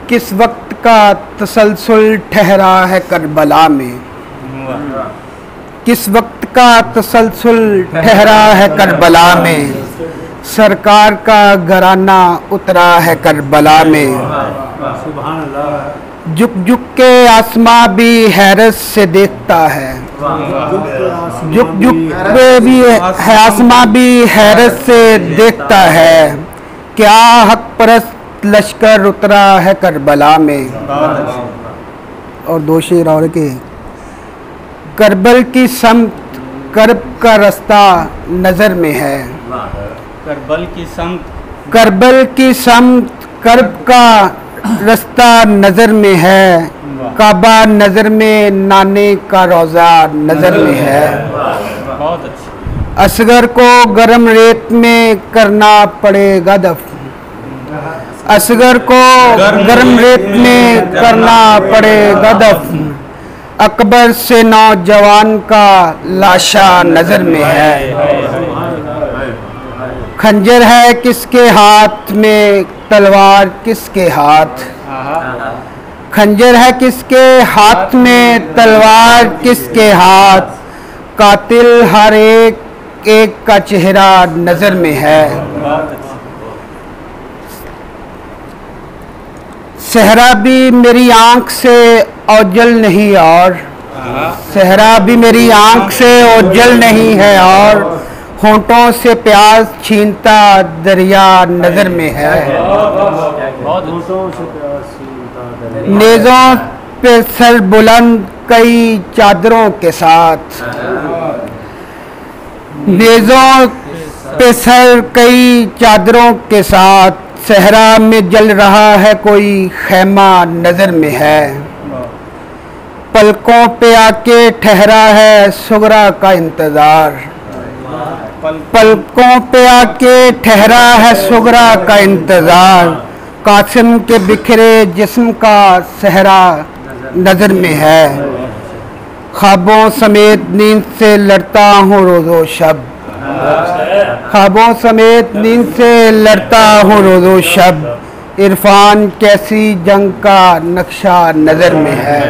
किस वक्त का तसलसल ठहरा है करबला में, किस वक्त का तसलसल ठहरा है करबला में, सरकार का घराना उतरा है करबला में। झुक झुक के आसमां भी हैरत से देखता है, झुक झुक के भी आसमां भी हैरत से देखता है, क्या हक परस्त लश्कर उतरा है करबला में। और दो शेर और के, करबल की समत कर्ब का रास्ता नजर में है, करबल की समत कर्ब का रास्ता नजर में है, काबा नजर में, नाने का रोजा नजर में है। बहुत अच्छा। असगर को गरम रेत में करना पड़ेगा दफन, असगर को गरम रेत में करना पड़ेगा दफन, अकबर से नौजवान का लाशा नजर में है। खंजर है किसके हाथ में, तलवार किसके हाथ, खंजर है किसके हाथ में, तलवार किसके हाथ, कातिल हर एक एक का चेहरा नजर में है। सहरा भी मेरी आंख से ओझल नहीं और, सहरा भी मेरी आंख से ओझल नहीं है और, होंठों से प्यास छीनता दरिया नजर में है। नेज़ों पे सर बुलंद कई चादरों के साथ, नेज़ों पे सर कई चादरों के साथ, सहरा में जल रहा है कोई खैमा नजर में है। पलकों पे आके ठहरा है सुगरा का इंतजार, पलकों पे आके ठहरा है सुगरा का इंतजार, कासिम के बिखरे जिस्म का सहरा नजर में है। ख्वाबों समेत नींद से लड़ता हूँ रोज़ो शब, ख्वाबों समेत नींद से लड़ता हूँ रोज़ो शब, इरफान कैसी जंग का नक्शा नज़र में है।